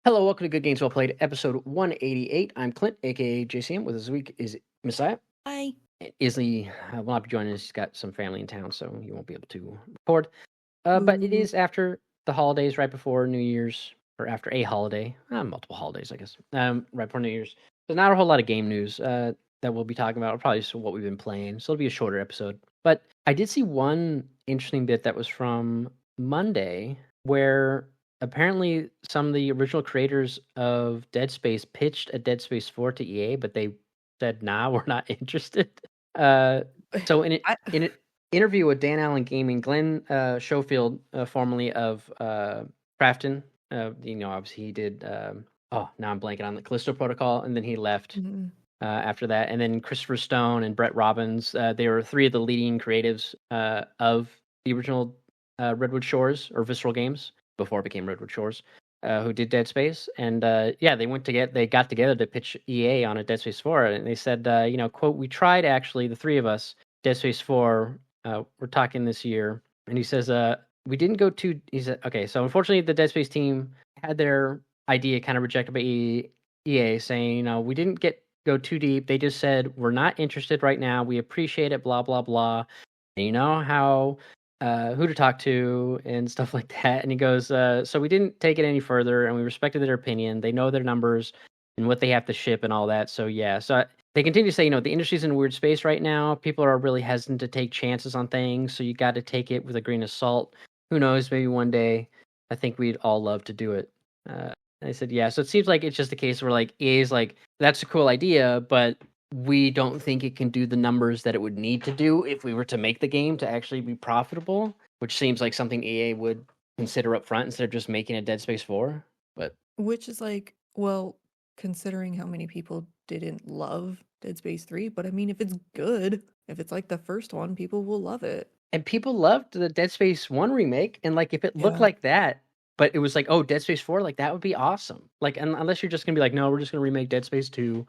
Hello, welcome to Good Games Well Played, episode 188. I'm Clint, aka JCM. With us this week is Messiah. Hi. Isley will not be joining us. He's got some family in town, so he won't be able to record. But it is after the holidays, right before New Year's, or after a holiday. Multiple holidays, I guess. Right before New Year's. So not a whole lot of game news that we'll be talking about. Probably just what we've been playing. So it'll be a shorter episode. But I did see one interesting bit that was from Monday, where apparently some of the original creators of Dead Space pitched a Dead Space 4 to EA, but they said, nah, we're not interested. So in an interview with Dan Allen Gaming, Glenn Schofield, formerly of Crafton, obviously he did, now I'm blanking on the Callisto Protocol, and then he left after that. And then Christopher Stone and Brett Robbins, they were three of the leading creatives of the original Redwood Shores, or Visceral Games, before it became Redwood Shores, who did Dead Space. And they got together to pitch EA on a Dead Space 4, and they said, quote, we tried, actually, the three of us, Dead Space 4, we're talking this year. And he says, we didn't go too, he said, okay, so unfortunately the Dead Space team had their idea kind of rejected by EA, saying, we didn't go too deep. They just said, we're not interested right now. We appreciate it, blah, blah, blah. And you know how who to talk to and stuff like that. And he goes, so we didn't take it any further, and we respected their opinion. They know their numbers and what they have to ship and all that. So yeah, so they continue to say, the industry's in a weird space right now. People are really hesitant to take chances on things, so you got to take it with a grain of salt. Who knows, maybe one day. I think we'd all love to do it. And I said, yeah. So it seems like it's just a case where like EA's like, that's a cool idea, but we don't think it can do the numbers that it would need to do if we were to make the game to actually be profitable, which seems like something EA would consider up front instead of just making a Dead Space 4. But which is like, well, considering how many people didn't love Dead Space 3, but I mean, if it's good, if it's like the first one, people will love it. And people loved the Dead Space 1 remake, and like if it looked like that, but it was like, oh, Dead Space 4, like that would be awesome. Like, unless you're just gonna be like, no, we're just gonna remake Dead Space 2,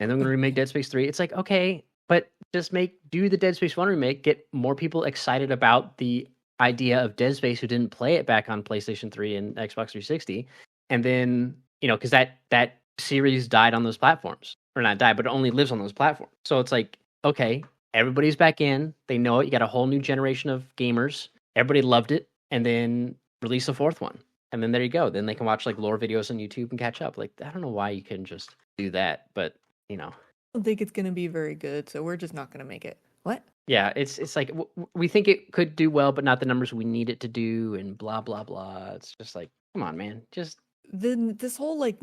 and then we're gonna remake Dead Space 3. It's like, okay, but just do the Dead Space 1 remake, get more people excited about the idea of Dead Space who didn't play it back on PlayStation 3 and Xbox 360, and then because that series died on those platforms, or not died, but it only lives on those platforms. So it's like, okay, everybody's back in, they know it, you got a whole new generation of gamers, everybody loved it, and then release a fourth one, and then there you go. Then they can watch like lore videos on YouTube and catch up. Like, I don't know why you couldn't just do that, but I don't think it's gonna be very good, so we're just not gonna make it. What? Yeah, it's like we think it could do well, but not the numbers we need it to do, and blah blah blah. It's just like, come on, man, just then this whole like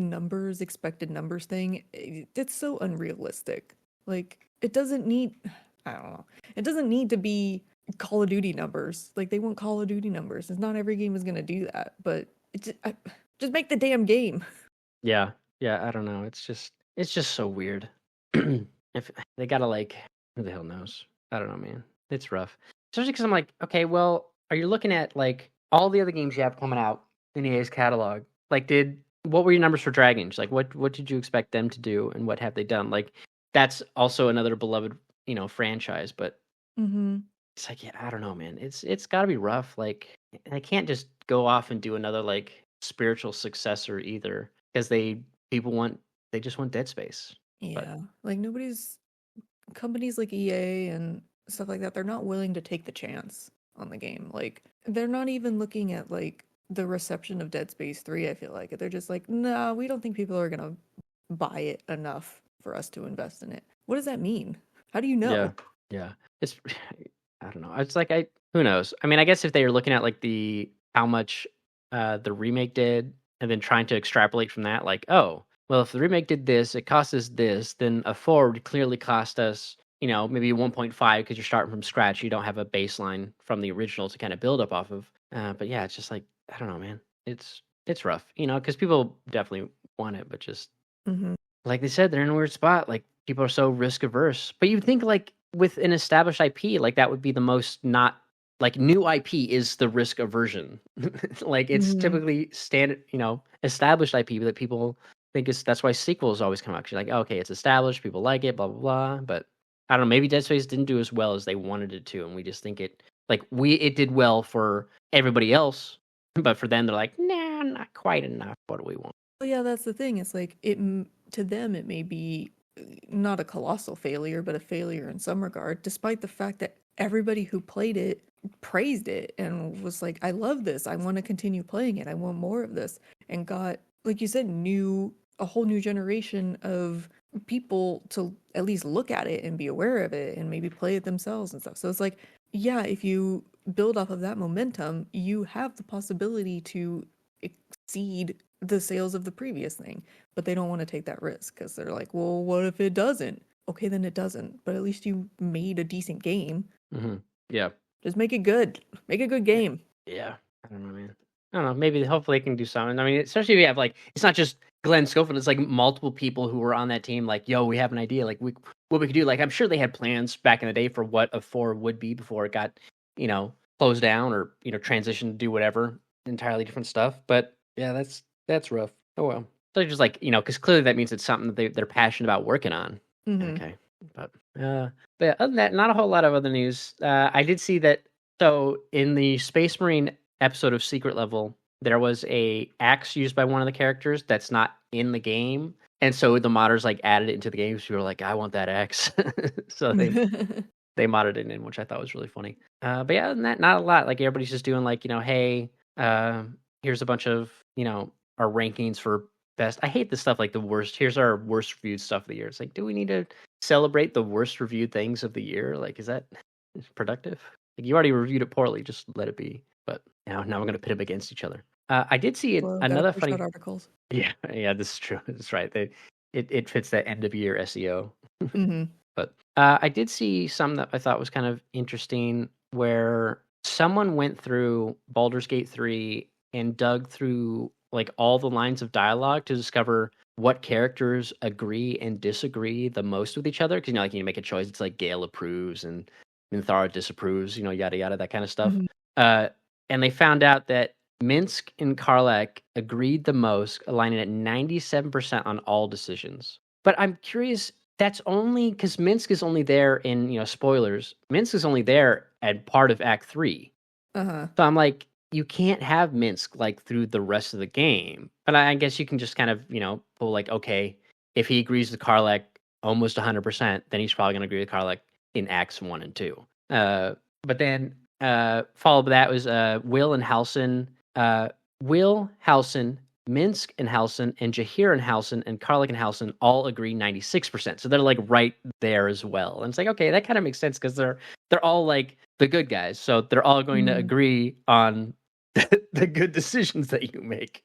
expected numbers thing, it's so unrealistic. Like, it doesn't need, I don't know, it doesn't need to be Call of Duty numbers. Like, they want Call of Duty numbers. It's not every game is gonna do that, but just make the damn game. Yeah, I don't know. It's just so weird. If they gotta like, who the hell knows? I don't know, man. It's rough, especially because I'm like, okay, well, are you looking at like all the other games you have coming out in EA's catalog? Like, what were your numbers for Dragon Age? Like, what did you expect them to do, and what have they done? Like, that's also another beloved, franchise, but it's like, yeah, I don't know, man. It's got to be rough. Like, I can't just go off and do another like spiritual successor either, because they just want Dead Space. Yeah, like companies like EA and stuff like that, they're not willing to take the chance on the game. Like, they're not even looking at like the reception of Dead Space 3, I feel like. They're just like, no, we don't think people are gonna buy it enough for us to invest in it. What does that mean? How do you know? Yeah. It's, I don't know. It's like, who knows? I mean, I guess if they were looking at like how much the remake did, and then trying to extrapolate from that, like, oh, well, if the remake did this, it cost us this, then a 4 would clearly cost us, maybe 1.5, because you're starting from scratch. You don't have a baseline from the original to kind of build up off of. But yeah, it's just like, I don't know, man. It's rough, because people definitely want it, but just like they said, they're in a weird spot. Like, people are so risk averse. But you'd think like with an established IP, like that would be the most not like new IP is the risk aversion. Like, it's typically standard, established IP that people think that's why sequels always come out. 'Cause you're like, okay, it's established, people like it, blah blah blah. But I don't know, maybe Dead Space didn't do as well as they wanted it to, and we just think it did well for everybody else, but for them they're like, nah, not quite enough. What do we want? Well, yeah, that's the thing. It's like to them it may be not a colossal failure, but a failure in some regard, despite the fact that everybody who played it praised it and was like, "I love this. I want to continue playing it. I want more of this." And got, like you said, a whole new generation of people to at least look at it and be aware of it and maybe play it themselves and stuff. So it's like, yeah, if you build off of that momentum, you have the possibility to exceed the sales of the previous thing, but they don't want to take that risk because they're like, well, what if it doesn't? Okay, then it doesn't, but at least you made a decent game. Yeah. Just make it good. Make a good game. Yeah. I don't know, man. I don't know. Maybe hopefully they can do something. I mean, especially if you have like, it's not just Glenn Schofield. It's like multiple people who were on that team. Like, yo, we have an idea. Like, what we could do. Like, I'm sure they had plans back in the day for what a 4 would be before it got, closed down or transitioned to do whatever entirely different stuff. But yeah, that's rough. Oh well. So just like because clearly that means it's something that they're passionate about working on. Mm-hmm. Okay, but yeah, other than that, not a whole lot of other news. I did see that. So in the Space Marine episode of Secret Level, there was a axe used by one of the characters that's not in the game, and so the modders like added it into the game. So we were like, I want that axe. So they modded it in, which I thought was really funny. But yeah, other than that, not a lot. Like everybody's just doing like hey, here's a bunch of our rankings for best. I hate the stuff like the worst. Here's our worst reviewed stuff of the year. It's like, do we need to celebrate the worst reviewed things of the year? Like, is that productive? Like, you already reviewed it poorly. Just let it be. But now we're going to pit them against each other. I did see Well, another push funny out articles. Yeah, this is true. That's right. It fits that end of year SEO. Mm-hmm. But I did see some that I thought was kind of interesting, where someone went through Baldur's Gate 3 and dug through like all the lines of dialogue to discover what characters agree and disagree the most with each other. Because like you make a choice, it's like Gale approves and Minthara disapproves, yada yada, that kind of stuff. Mm-hmm. And they found out that Minsk and Karlak agreed the most, aligning at 97% on all decisions. But I'm curious, that's only because Minsk is only there in, spoilers. Minsk is only there at part of Act 3. Uh-huh. So I'm like, you can't have Minsk like through the rest of the game. But I guess you can just kind of, pull like, okay, if he agrees with Karlak almost 100%, then he's probably going to agree with Karlak in Acts 1 and 2. But then followed by that was Will and Halson. Will, Halson, Minsk and Halson, and Jahir and Halson, and Karlak and Halson all agree 96%. So they're like right there as well. And it's like, okay, that kind of makes sense because they're all like the good guys. So they're all going to agree on the good decisions that you make.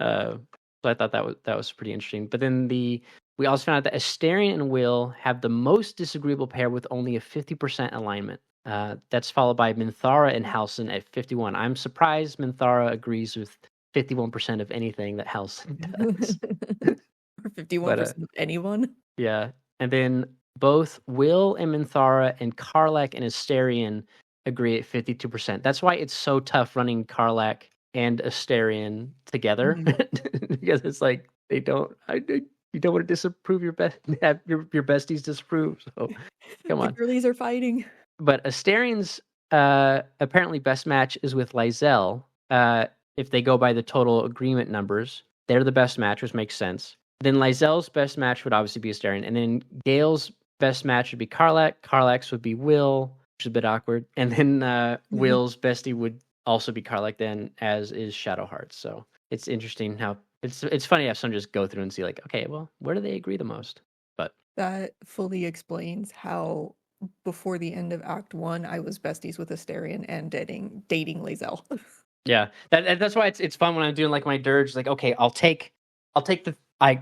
So I thought that was pretty interesting. But then we also found out that Asterion and Will have the most disagreeable pair with only a 50% alignment. That's followed by Minthara and Halson at 51. I'm surprised Minthara agrees with 51% of anything that Halson does. Or 51% of anyone. Yeah. And then both Will and Minthara and Karlak and Asterion agree at 52%. That's why it's so tough running Karlak and Asterion together. Because it's like you don't want to disapprove have your besties disapprove. So come on. The girlies are fighting. But Asterion's apparently best match is with Lysel. If they go by the total agreement numbers, they're the best match, which makes sense. Then Lysel's best match would obviously be Asterion. And then Gale's best match would be Karlak. Karlak's would be Will, which is a bit awkward. And then Will's bestie would also be Karlak then, as is Shadowheart. So it's interesting how it's funny to have someone just go through and see like, okay, well, where do they agree the most? But that fully explains how before the end of Act 1, I was besties with Asterion and dating Lae'zel. Yeah, that's why it's fun when I'm doing like my dirge. Like, okay, I'll take the I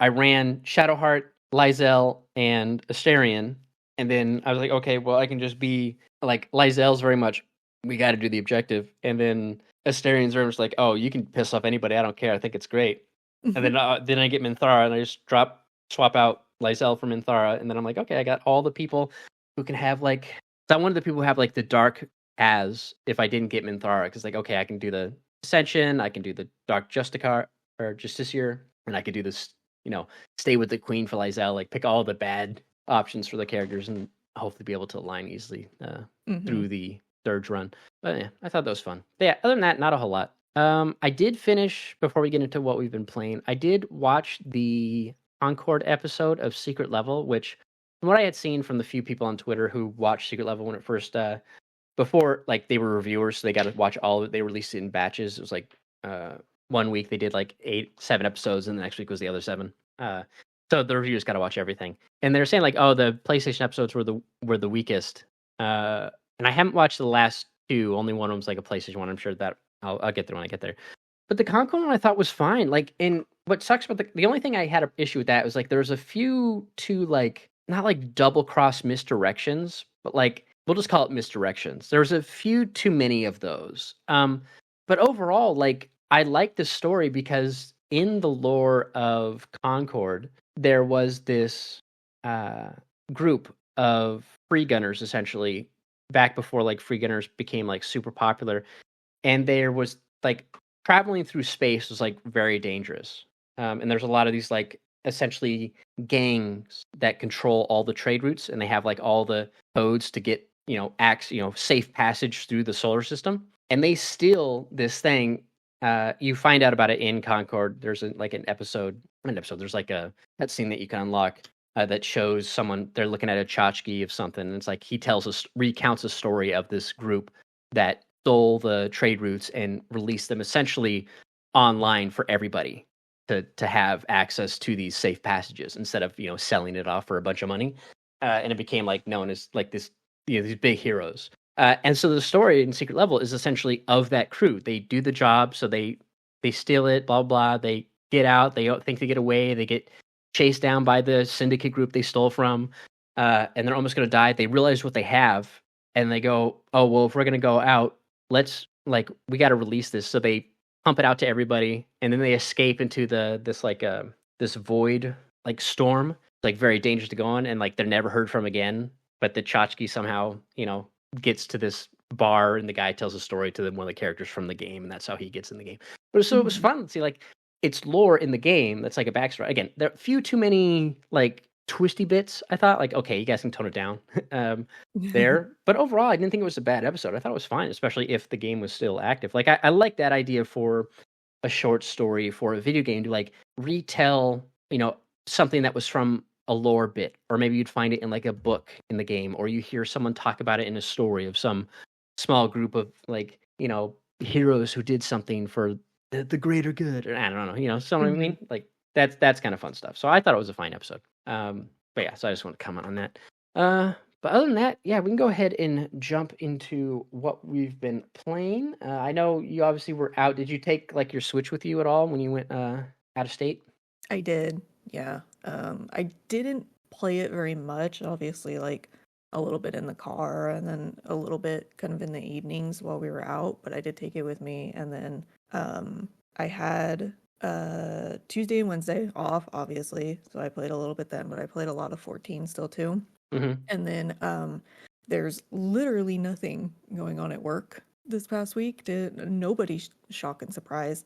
ran Shadowheart, Lysel, and Asterion, and then I was like, okay, well I can just be like Lysel's very much. We got to do the objective, and then Asterion's very much like, oh, you can piss off anybody. I don't care. I think it's great. And then I get Minthara, and I just swap out Lysel for Minthara, and then I'm like, okay, I got all the people who can have like. So I'm one of the people who have like the dark as if I didn't get Minthara, because like, okay, I can do the Ascension, I can do the Dark Justicar or Justiciar, and I could do this, stay with the Queen for Lysel, like pick all the bad options for the characters and hopefully be able to align easily through the Dirge run. But yeah, I thought that was fun. But yeah, other than that, not a whole lot. I did finish before we get into what we've been playing. I did watch the Concord episode of Secret Level, which from what I had seen from the few people on Twitter who watched Secret Level when it first before, like, they were reviewers, so they got to watch all of it. They released it in batches. It was like 1 week they did like 7 episodes, and the next week was the other 7. So the reviewers got to watch everything, and they're saying like, oh, the PlayStation episodes were the weakest. And I haven't watched the last 2. Only one of them's like a PlayStation one. I'm sure that I'll get there when I get there. But the Concord one I thought was fine. Like, and what sucks about the only thing I had an issue with that was like there was a few too, like, not like double cross misdirections, but like we'll just call it misdirections. There's a few too many of those. But overall, like, I like the story because in the lore of Concord, there was this group of free gunners essentially back before like free gunners became like super popular, and there was like traveling through space was like very dangerous. And there's a lot of these like essentially gangs that control all the trade routes, and they have like all the codes to get safe passage through the solar system, and they steal this thing. You find out about it in Concord. There's an episode. There's like a scene that you can unlock that shows someone, they're looking at a tchotchke of something, and it's like he recounts a story of this group that stole the trade routes and released them essentially online for everybody to have access to these safe passages instead of selling it off for a bunch of money. And it became like known as like this, these big heroes. And so the story in Secret Level is essentially of that crew. They do the job, so they steal it, blah blah. They get out. They think they get away. They get chased down by the syndicate group they stole from, and they're almost going to die. They realize what they have, and they go, "Oh well, if we're going to go out, we got to release this." So they pump it out to everybody, and then they escape into this void like storm. It's like very dangerous to go on, and like they're never heard from again. But the tchotchke somehow gets to this bar, and the guy tells a story to one of the characters from the game, and that's how he gets in the game. But so it was fun to see like it's lore in the game that's like a backstory. Again, there are few too many like twisty bits. I thought like, okay, you guys can tone it down there. But overall, I didn't think it was a bad episode. I thought it was fine, especially if the game was still active. Like I like that idea for a short story for a video game to like retell, something that was from a lore bit, or maybe you'd find it in like a book in the game, or you hear someone talk about it in a story of some small group of like, heroes who did something for the greater good, or I don't know, so what I mean? Like that's kind of fun stuff. So I thought it was a fine episode. But yeah, so I just want to comment on that. But other than that, yeah, we can go ahead and jump into what we've been playing. I know you obviously were out. Did you take like your Switch with you at all when you went out of state? I did, yeah. I didn't play it very much, obviously, like a little bit in the car and then a little bit kind of in the evenings while we were out, but I did take it with me. And then I had Tuesday and Wednesday off, obviously, so I played a little bit then, but I played a lot of 14 still too. And then there's literally nothing going on at work this past week. Nobody's shock and surprise.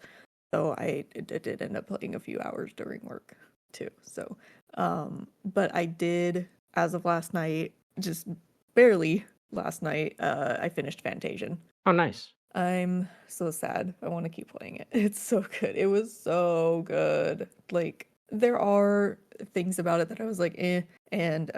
So I did end up playing a few hours during work too. So, but I did, as of last night, just barely last night, I finished Fantasian. Oh, nice. I'm so sad. I want to keep playing it. It's so good. It was so good. Like, there are things about it that I was like, eh. And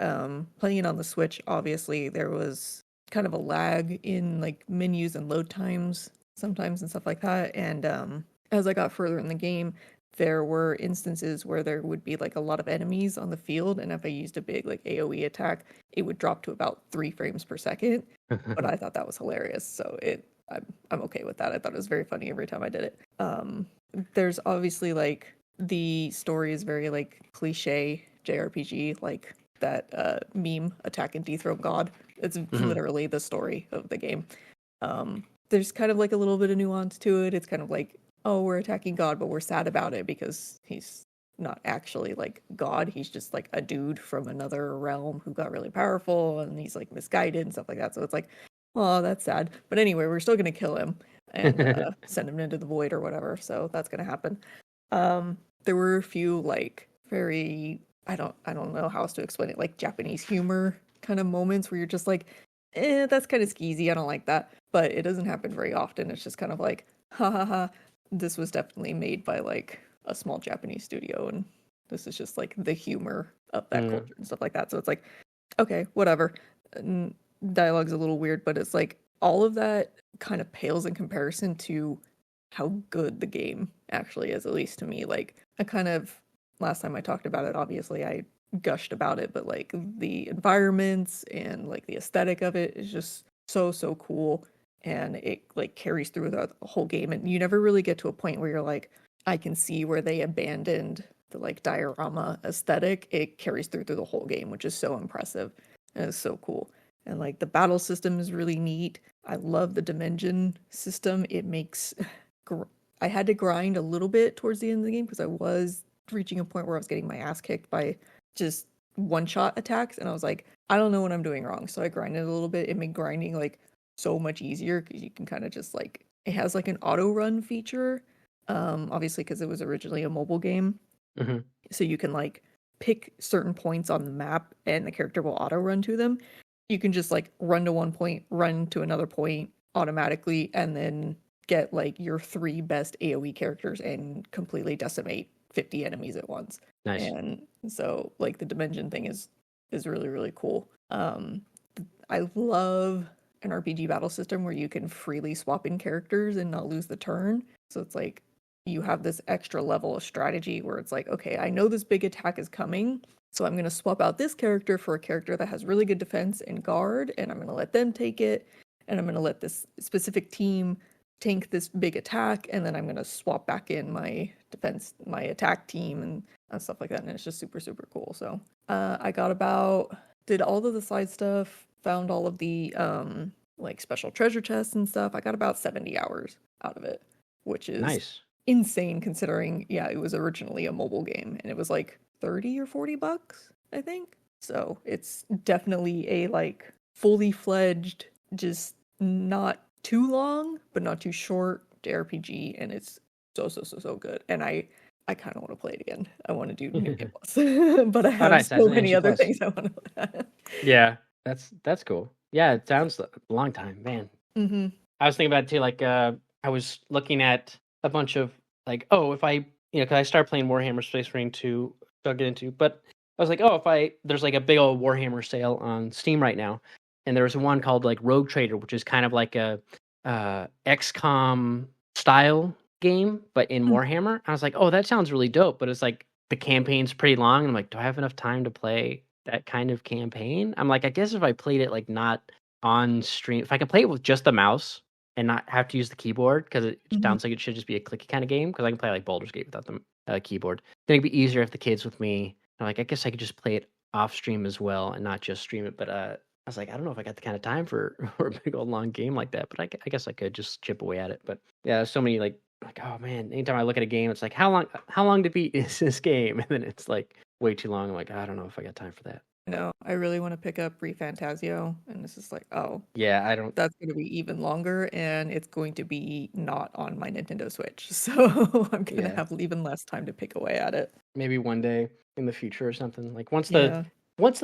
playing it on the Switch, obviously, there was kind of a lag in like menus and load times sometimes and stuff like that. And as I got further in the game, there were instances where there would be like a lot of enemies on the field, and if I used a big like AoE attack, it would drop to about 3 frames per second. But I thought that was hilarious, so I'm okay with that. I thought it was very funny every time I did it. There's obviously like the story is very like cliche JRPG, like that meme, Attack and Dethrone God. It's literally the story of the game. There's kind of like a little bit of nuance to it. It's kind of like, oh, we're attacking God, but we're sad about it because he's not actually like God. He's just like a dude from another realm who got really powerful, and he's like misguided and stuff like that. So it's like, oh, that's sad. But anyway, we're still going to kill him and send him into the void or whatever. So that's going to happen. There were a few like very, I don't know how else to explain it, like Japanese humor kind of moments where you're just like, that's kind of skeezy. I don't like that. But it doesn't happen very often. It's just kind of like, ha ha ha, this was definitely made by like a small Japanese studio, and this is just like the humor of that Mm. culture and stuff like that. So it's like, okay, whatever. Dialogue's a little weird, but it's like all of that kind of pales in comparison to how good the game actually is, at least to me. Like, I kind of, last time I talked about it, obviously I gushed about it, but like the environments and like the aesthetic of it is just so cool, and it like carries through the whole game, and you never really get to a point where you're like, I can see where they abandoned the like diorama aesthetic. It carries through the whole game, which is so impressive and it's so cool. And like the battle system is really neat. I love the dimension system. It makes I had to grind a little bit towards the end of the game because I was reaching a point where I was getting my ass kicked by just one shot attacks, and I was like, I don't know what I'm doing wrong. So I grinded a little bit. It made grinding like so much easier because you can kind of just like, it has like an auto run feature, obviously because it was originally a mobile game. Mm-hmm. So you can like pick certain points on the map and the character will auto run to them. You can just like run to one point, run to another point automatically, and then get like your 3 best AoE characters and completely decimate 50 enemies at once. Nice. And so like the dimension thing is really cool. I love an RPG battle system where you can freely swap in characters and not lose the turn. So it's like you have this extra level of strategy where it's like, okay, I know this big attack is coming, so I'm going to swap out this character for a character that has really good defense and guard, and I'm going to let them take it, and I'm going to let this specific team tank this big attack, and then I'm going to swap back in my defense, my attack team, and stuff like that. And it's just super cool. So I did all of the side stuff, found all of the like special treasure chests and stuff. I got about 70 hours out of it, which is Nice. insane considering, yeah, it was originally a mobile game and it was like 30 or 40 bucks, I think. So it's definitely a like fully fledged, just not too long, but not too short RPG, and it's so good. And I kind of want to play it again. I want to do New Game Plus, but I have nice. so That's an many NG other Plus. things I want to play. Yeah, that's cool. Yeah, it sounds a long time, man. Mm-hmm. I was thinking about it too. Like, I was looking at a bunch of like, oh, if I, because I started playing Warhammer Space Marine 2, I'll get into, but I was like, oh, there's like a big old Warhammer sale on Steam right now, and there's one called like Rogue Trader, which is kind of like a XCOM style game, but in Warhammer. I was like, oh, that sounds really dope, but it's like the campaign's pretty long, and I'm like, do I have enough time to play that kind of campaign? I'm like, I guess if I played it like not on stream, if I can play it with just the mouse and not have to use the keyboard, because it sounds like it should just be a clicky kind of game, because I can play like Baldur's Gate without the keyboard. Then it'd be easier if the kids with me. I'm like, I guess I could just play it off stream as well and not just stream it. But I was like, I don't know if I got the kind of time for a big old long game like that. But I guess I could just chip away at it. But yeah, there's so many like, oh man, anytime I look at a game, it's like, how long to beat is this game? And then it's like way too long. I'm like, I don't know if I got time for that. No, I really want to pick up Fantasio, and this is like, oh, yeah, I don't. That's going to be even longer, and it's going to be not on my Nintendo Switch, so I'm going to have even less time to pick away at it. Maybe one day in the future or something. Like once the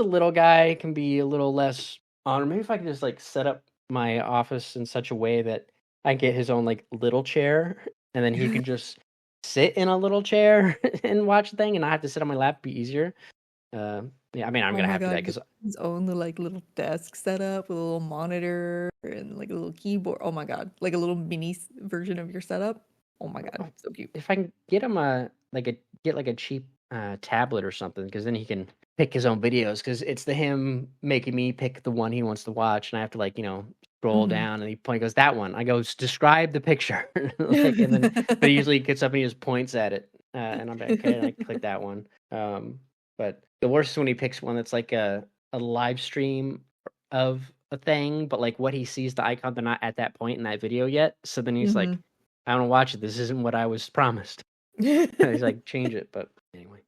little guy can be a little less on, or maybe if I could just like set up my office in such a way that I get his own like little chair, and then he can just sit in a little chair and watch the thing, and not have to sit on my lap. Be easier. Yeah, I mean, I'm gonna have to do that because his own like little desk setup with a little monitor and like a little keyboard. Oh my god, like a little mini version of your setup. Oh my god, so cute. If I can get him a cheap tablet or something, because then he can pick his own videos. Because it's him making me pick the one he wants to watch, and I have to like scroll down, and he goes that one. I go describe the picture, like, and then but he usually gets up and he just points at it, and I'm like, okay, and I click that one. But the worst is when he picks one that's like a live stream of a thing, but like what he sees the icon, they're not at that point in that video yet. So then he's like, I don't watch it. This isn't what I was promised. He's like, change it. But anyway,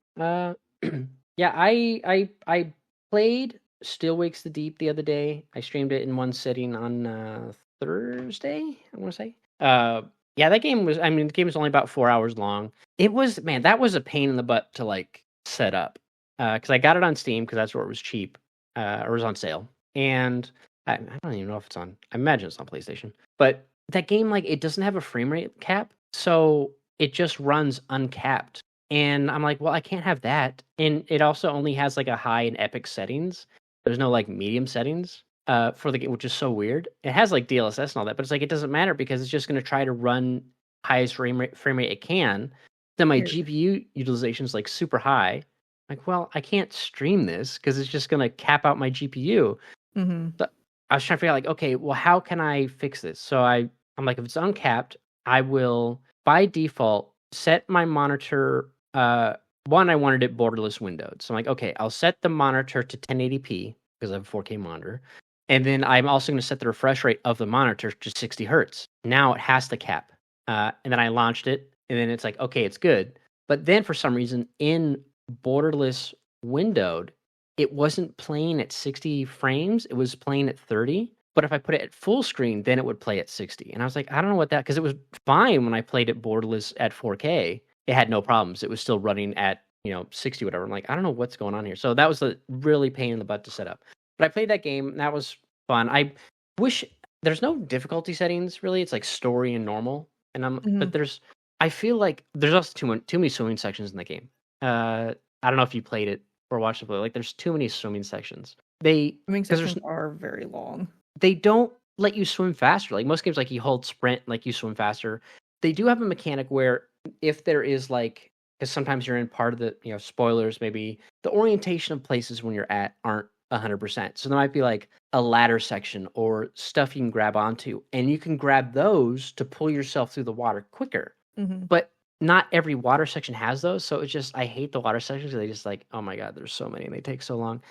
yeah, I played Still Wakes the Deep the other day. I streamed it in one sitting on Thursday, I want to say. Yeah, that game was. I mean, the game was only about 4 hours long. It was, man, that was a pain in the butt to like set up. Because I got it on Steam because that's where it was cheap, or it was on sale. And I don't even know if it's on. I imagine it's on PlayStation. But that game, like, it doesn't have a frame rate cap, so it just runs uncapped. And I'm like, well, I can't have that. And it also only has like a high and epic settings. There's no like medium settings for the game, which is so weird. It has like DLSS and all that, but it's like it doesn't matter because it's just going to try to run highest frame rate it can. Then my GPU utilization is like super high. Like, well, I can't stream this because it's just going to cap out my GPU. So I was trying to figure out like, okay, well, how can I fix this? So I'm like, if it's uncapped, I will by default set my monitor. One, I wanted it borderless windowed. So I'm like, okay, I'll set the monitor to 1080p because I have a 4K monitor. And then I'm also going to set the refresh rate of the monitor to 60 hertz. Now it has the cap. And then I launched it, and then it's like, okay, it's good. But then for some reason, in borderless windowed, it wasn't playing at 60 frames. It was playing at 30. But if I put it at full screen, then it would play at 60. And I was like, I don't know what that, because it was fine when I played it borderless at 4K. It had no problems. It was still running at, 60, whatever. I'm like, I don't know what's going on here. So that was a really pain in the butt to set up. But I played that game, and that was fun. I wish there's no difficulty settings, really. It's like story and normal. And but I feel like there's also too many swimming sections in the game. I don't know if you played it or watched it play. Like, there's too many swimming sections. Swimming sections are very long. They don't let you swim faster. Like most games, like you hold sprint, like you swim faster. They do have a mechanic where if there is like, because sometimes you're in part of the, spoilers, maybe the orientation of places when you're at aren't 100%. So there might be like a ladder section or stuff you can grab onto, and you can grab those to pull yourself through the water quicker. But not every water section has those. So it's just, I hate the water sections because they just like, oh my God, there's so many and they take so long.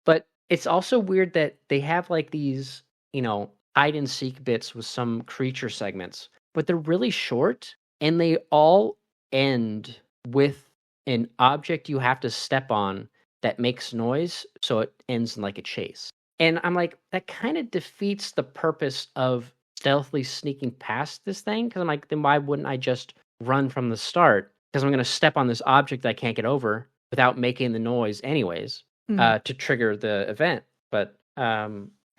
But it's also weird that they have like these, hide and seek bits with some creature segments, but they're really short and they all end with an object you have to step on that makes noise. So it ends in like a chase. And I'm like, that kind of defeats the purpose of stealthily sneaking past this thing. Cause I'm like, then why wouldn't I just run from the start? Because I'm going to step on this object that I can't get over without making the noise anyways, to trigger the event. But,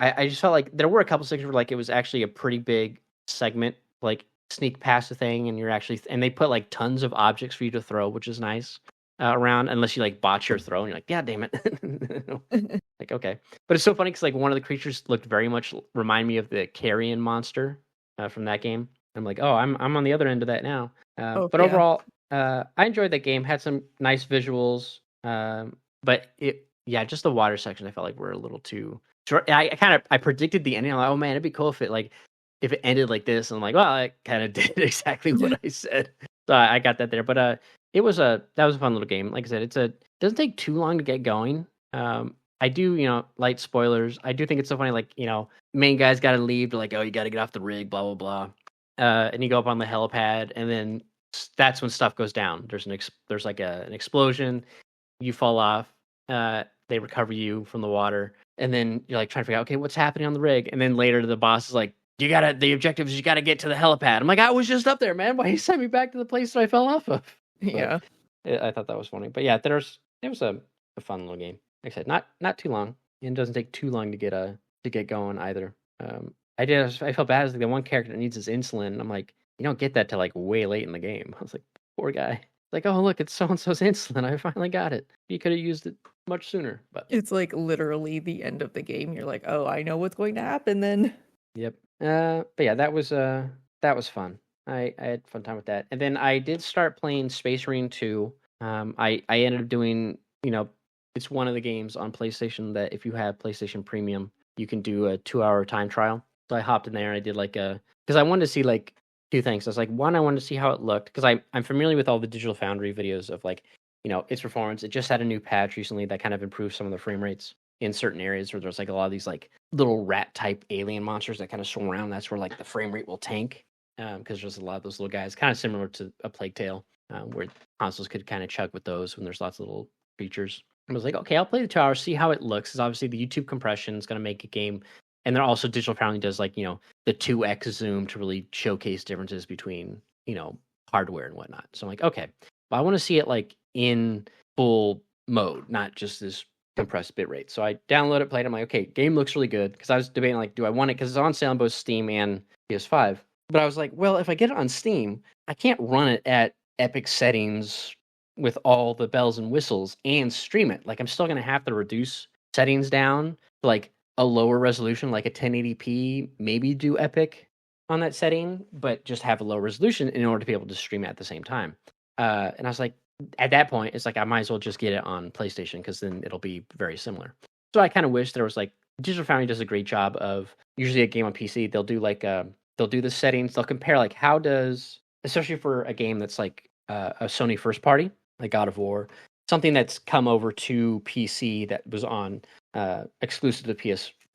I just felt like there were a couple sections where like it was actually a pretty big segment, like sneak past the thing, and and they put like tons of objects for you to throw, which is nice around, unless you like botch your throw and you're like, yeah, damn it. Like, okay. But it's so funny because like one of the creatures looked very much remind me of the carrion monster from that game. I'm like, oh, I'm on the other end of that now. But overall, I enjoyed that game. Had some nice visuals, but just the water section I felt like were a little too short. I predicted the ending. I'm like, oh man, it'd be cool if it ended like this. And I'm like, well, I kind of did exactly what I said. So I got that there. But that was a fun little game. Like I said, it doesn't take too long to get going. I do, light spoilers. I do think it's so funny. Like, main guy's got to leave. Like, oh, you got to get off the rig, blah blah blah. And you go up on the helipad, and then that's when stuff goes down. There's like an explosion. You fall off. They recover you from the water, and then you're like trying to figure out, okay, what's happening on the rig? And then later the boss is like, the objective is you gotta get to the helipad. I'm like, I was just up there, man. Why you sent me back to the place that I fell off of? Yeah. But I thought that was funny. But yeah, it was a fun little game. Like I said, not too long. And it doesn't take too long to get going either. I felt bad as like the one character that needs his insulin. I'm like, you don't get that till like way late in the game. I was like, poor guy. Like, oh look, it's so and so's insulin. I finally got it. You could have used it much sooner. But it's like literally the end of the game. You're like, oh, I know what's going to happen then. Yep. But yeah, that was fun. I had fun time with that. And then I did start playing Space Marine 2. I ended up doing, it's one of the games on PlayStation that if you have PlayStation Premium, you can do a 2-hour time trial. So I hopped in there and I did because I wanted to see like two things. I was like, one, I wanted to see how it looked because I'm familiar with all the Digital Foundry videos of like, its performance. It just had a new patch recently that kind of improved some of the frame rates in certain areas where there's like a lot of these like little rat type alien monsters that kind of swim around. That's where like the frame rate will tank because there's a lot of those little guys, kind of similar to a Plague Tale, where consoles could kind of chug with those when there's lots of little creatures. I was like, okay, I'll play the 2 hours, see how it looks. Because obviously the YouTube compression is going to make a game, and then also Digital Foundry does like the 2x zoom to really showcase differences between hardware and whatnot. So I'm like, okay, but I want to see it like in full mode, not just this compressed bitrate. So I downloaded it, played it. I'm like, okay, game looks really good. Because I was debating like, do I want it? Because it's on sale on both Steam and PS5. But I was like, well, if I get it on Steam, I can't run it at epic settings with all the bells and whistles and stream it. Like I'm still gonna have to reduce settings down to like a lower resolution, like a 1080p, maybe do epic on that setting, but just have a low resolution in order to be able to stream it at the same time. And I was like, at that point, it's like I might as well just get it on PlayStation because then it'll be very similar. So I kind of wish there was like Digital Foundry does a great job of usually a game on PC. They'll do like they'll do the settings. They'll compare like how does, especially for a game that's like a Sony first party, like God of War, something that's come over to PC that was on exclusive to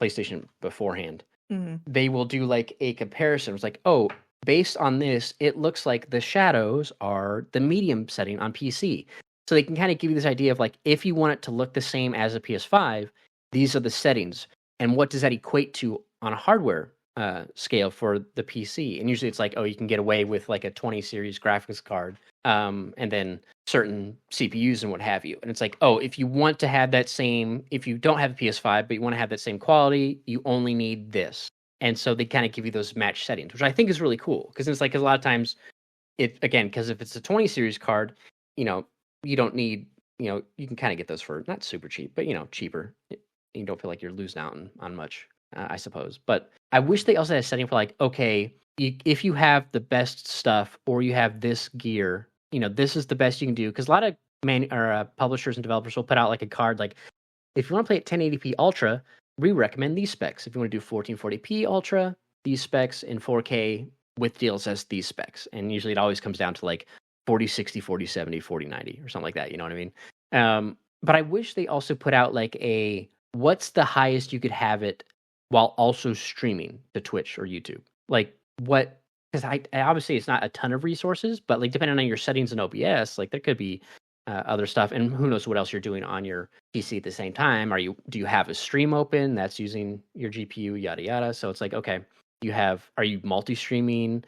PlayStation beforehand. Mm-hmm. They will do like a comparison. It's like, oh, based on this, it looks like the shadows are the medium setting on PC. So they can kind of give you this idea of like, if you want it to look the same as a PS5, these are the settings. And what does that equate to on a hardware scale for the PC? And usually it's like, oh, you can get away with like a 20 series graphics card and then certain CPUs and what have you. And it's like, oh, if you want to have that same, if you don't have a PS5, but you want to have that same quality, you only need this. And so they kind of give you those match settings, which I think is really cool. Because it's like, 'cause a lot of times, because if it's a 20 series card, you don't need, you can kind of get those for not super cheap, but, cheaper. You don't feel like you're losing out on much, I suppose. But I wish they also had a setting for like, okay, if you have the best stuff or you have this gear, this is the best you can do. Because a lot of publishers and developers will put out like a card like, if you want to play at 1080p Ultra, we recommend these specs. If you want to do 1440p Ultra, these specs, in 4K with DLSS, these specs. And usually it always comes down to like 4060, 4070, 4090 or something like that. You know what I mean? But I wish they also put out like what's the highest you could have it while also streaming to Twitch or YouTube? Like what? Because I obviously it's not a ton of resources, but like depending on your settings in OBS, like there could be other stuff, and who knows what else you're doing on your PC at the same time. Do you have a stream open that's using your GPU, yada yada? So it's like, okay, are you multi-streaming,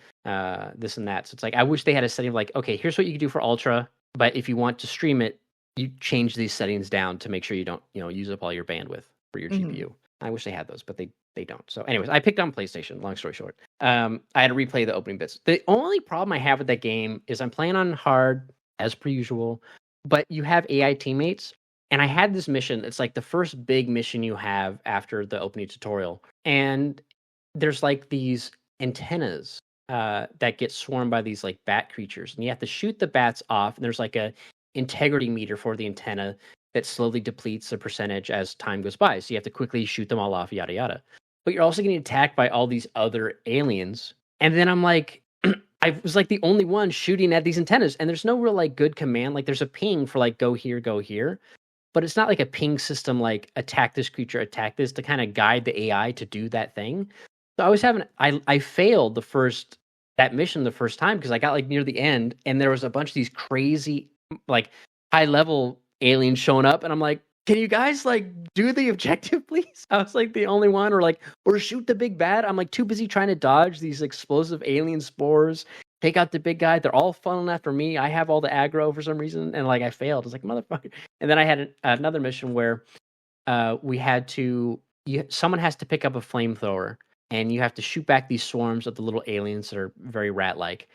this and that? So it's like I wish they had a setting of like, okay, here's what you can do for Ultra, but if you want to stream it, you change these settings down to make sure you don't, use up all your bandwidth for your GPU. I wish they had those, but they don't. So anyways, I picked on PlayStation, long story short. I had to replay the opening bits. The only problem I have with that game is I'm playing on hard as per usual, but you have AI teammates. And I had this mission. It's like the first big mission you have after the opening tutorial. And there's like these antennas that get swarmed by these like bat creatures. And you have to shoot the bats off. And there's like a integrity meter for the antenna that slowly depletes the percentage as time goes by. So you have to quickly shoot them all off, yada, yada. But you're also getting attacked by all these other aliens. And then I'm like, I was like the only one shooting at these antennas. And there's no real like good command. Like there's a ping for like, go here, go here. But it's not like a ping system like attack this creature, attack this, to kind of guide the AI to do that thing. So I failed that mission the first time because I got like near the end and there was a bunch of these crazy like high level aliens showing up, and I'm like, can you guys like do the objective, please? I was like the only one, or shoot the big bad. I'm like too busy trying to dodge these explosive alien spores, take out the big guy. They're all funneling after me. I have all the aggro for some reason, and like I failed. I was like, motherfucker. And then I had another mission where we had to. Someone has to pick up a flamethrower, and you have to shoot back these swarms of the little aliens that are very rat-like.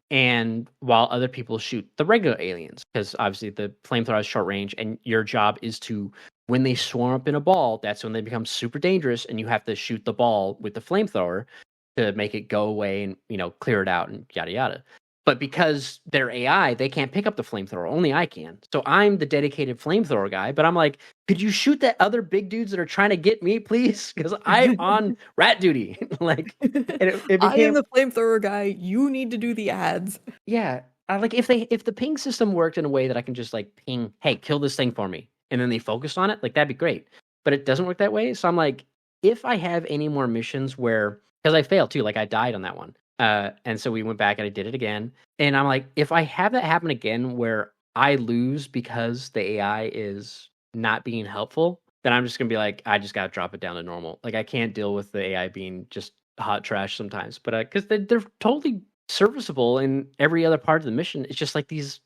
And while other people shoot the regular aliens, because obviously the flamethrower has short range, and your job is to, when they swarm up in a ball, that's when they become super dangerous, and you have to shoot the ball with the flamethrower to make it go away and clear it out and yada yada. But because they're AI, they can't pick up the flamethrower. Only I can. So I'm the dedicated flamethrower guy. But I'm like, could you shoot that other big dudes that are trying to get me, please? Because I'm on rat duty. Like, it became, I am the flamethrower guy. You need to do the ads. Yeah, like if the ping system worked in a way that I can just like ping, hey, kill this thing for me, and then they focused on it, like that'd be great. But it doesn't work that way. So I'm like, if I have any more missions where, because I failed too, like I died on that one. And so we went back and I did it again. And I'm like, if I have that happen again where I lose because the AI is not being helpful, then I'm just going to be like, I just got to drop it down to normal. Like I can't deal with the AI being just hot trash sometimes. But because they're totally serviceable in every other part of the mission. It's just like these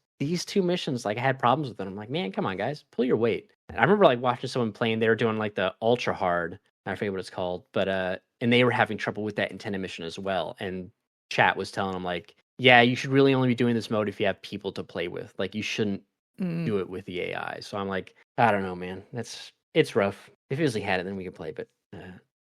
two missions, like I had problems with them. I'm like, man, come on, guys, pull your weight. I remember like watching someone playing, they were doing like the ultra hard, I forget what it's called, but and they were having trouble with that antenna mission as well. And chat was telling them like, yeah, you should really only be doing this mode if you have people to play with. Like you shouldn't do it with the AI. So I'm like, I don't know, man. It's rough. If Izzy had it, then we could play. But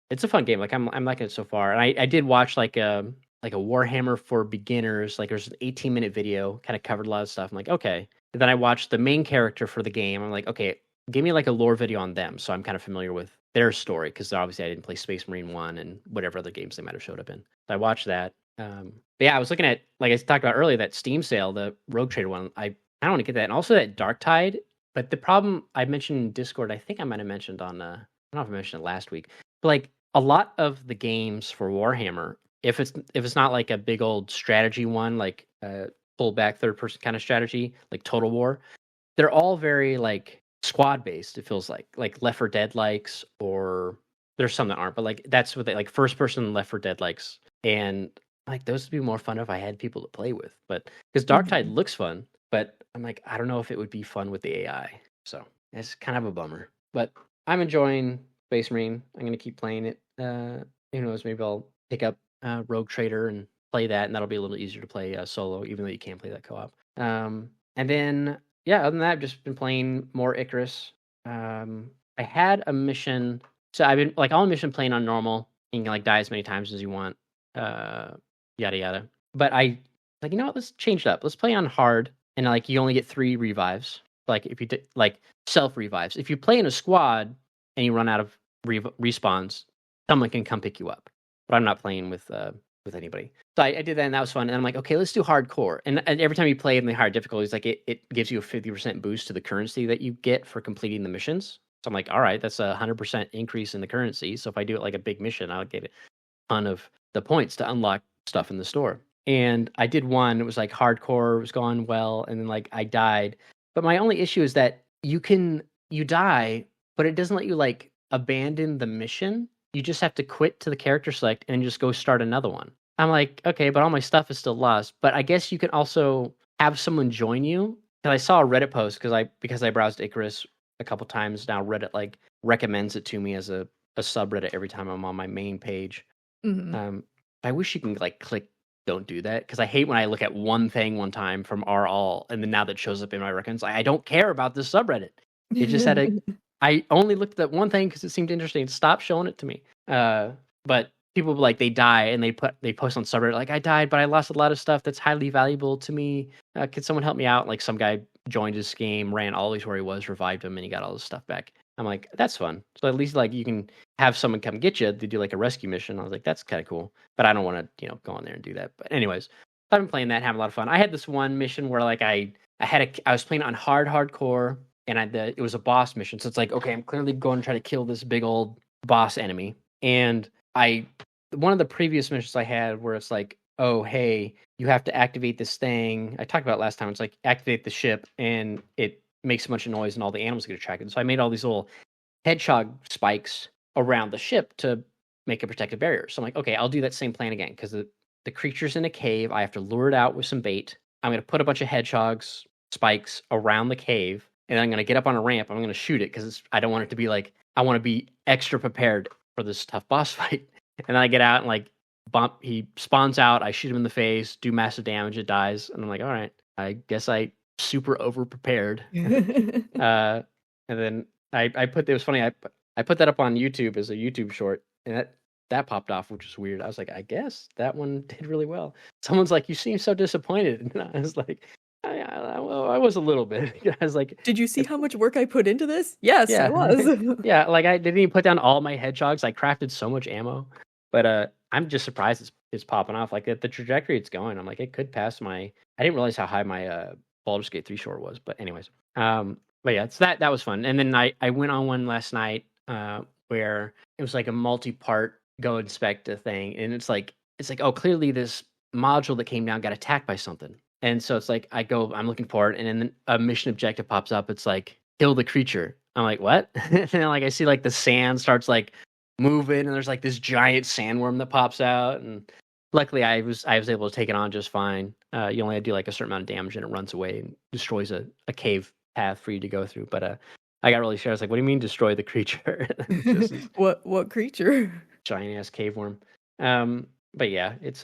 it's a fun game. Like I'm liking it so far. And I did watch like a Warhammer for beginners. Like there's an 18-minute video, kind of covered a lot of stuff. I'm like, okay. And then I watched the main character for the game. I'm like, okay, give me like a lore video on them, so I'm kind of familiar with their story because obviously I didn't play Space Marine 1 and whatever other games they might have showed up in. So I watched that. But yeah, I was looking at, like I talked about earlier, that Steam sale, the Rogue Trader one. I want to get that, and also that Dark Tide. But the problem I mentioned in Discord, I think I might have mentioned on, I don't know if I mentioned it last week, but like a lot of the games for Warhammer, if it's not like a big old strategy one, like pull back third person kind of strategy, like Total War, they're all very like squad based. It feels like Left 4 Dead likes, or there's some that aren't, but like that's what they like, first person Left 4 Dead likes, and like those would be more fun if I had people to play with. But because Dark Tide looks fun, but I'm like, I don't know if it would be fun with the AI, so it's kind of a bummer. But I'm enjoying Space Marine. I'm gonna keep playing it. Who knows? Maybe I'll pick up Rogue Trader and play that, and that'll be a little easier to play solo, even though you can't play that co-op. And then yeah, other than that, I've just been playing more Icarus. I had a mission, so I've been like on a mission playing on normal. You can like die as many times as you want, yada yada. But I like, you know what? Let's change it up. Let's play on hard, and like you only get 3 revives. Like if you like self revives. If you play in a squad and you run out of respawns, someone can come pick you up. But I'm not playing with anybody. So I did that, and that was fun. And I'm like, okay, let's do hardcore. And every time you play in the hard difficulties, like it gives you a 50% boost to the currency that you get for completing the missions. So I'm like, all right, that's a 100% increase in the currency. So if I do it like a big mission, I'll get a ton of the points to unlock stuff in the store. And I did one. It was like hardcore. It was going well, and then like I died. But my only issue is that you die, but it doesn't let you like abandon the mission. You just have to quit to the character select and just go start another one. I'm like, okay, but all my stuff is still lost. But I guess you can also have someone join you. And I saw a Reddit post because I browsed Icarus a couple times now. Reddit like recommends it to me as a subreddit every time I'm on my main page. I wish you can like click don't do that, because I hate when I look at one thing one time from R all, and then now that shows up in my recommends, I don't care about this subreddit. It just had a. I only looked at that one thing because it seemed interesting. Stop showing it to me. But people like they die and they post on subreddit like, I died, but I lost a lot of stuff that's highly valuable to me. Could someone help me out? Like some guy joined his game, ran always where he was, revived him, and he got all his stuff back. I'm like, that's fun. So at least like you can have someone come get you to do like a rescue mission. I was like, that's kind of cool. But I don't want to go on there and do that. But anyways, I've been playing that, having a lot of fun. I had this one mission where like I was playing on hardcore. And it was a boss mission. So it's like, okay, I'm clearly going to try to kill this big old boss enemy. And one of the previous missions I had where it's like, oh, hey, you have to activate this thing. I talked about it last time. It's like activate the ship and it makes a bunch of noise and all the animals get attracted. So I made all these little hedgehog spikes around the ship to make a protective barrier. So I'm like, okay, I'll do that same plan again, because the creature's in a cave. I have to lure it out with some bait. I'm going to put a bunch of hedgehogs spikes around the cave. And I'm going to get up on a ramp. I'm going to shoot it because I don't want it to be like, I want to be extra prepared for this tough boss fight. And then I get out and like he spawns out. I shoot him in the face, do massive damage. It dies. And I'm like, all right, I guess I super over prepared. And then I put, it was funny. I put that up on YouTube as a YouTube short, and that popped off, which was weird. I was like, I guess that one did really well. Someone's like, you seem so disappointed. And I was like, I was a little bit. I was like, did you see how much work I put into this? Yes, yeah. I was. Yeah, like I didn't even put down all my hedgehogs. I crafted so much ammo. But I'm just surprised it's popping off. Like the trajectory it's going, I'm like, it could pass my. I didn't realize how high my Baldur's Gate 3 short was. But anyways, but yeah, it's that was fun. And then I went on one last night where it was like a multi-part go inspect a thing, and it's like oh, clearly this module that came down got attacked by something. And so it's like I'm looking for it, and then a mission objective pops up. It's like kill the creature. I'm like, what? And then like I see like the sand starts like moving, and there's like this giant sandworm that pops out. And luckily, I was able to take it on just fine. You only have to do like a certain amount of damage, and it runs away and destroys a cave path for you to go through. But I got really scared. I was like, what do you mean destroy the creature? What creature? Giant ass cave worm. But yeah, it's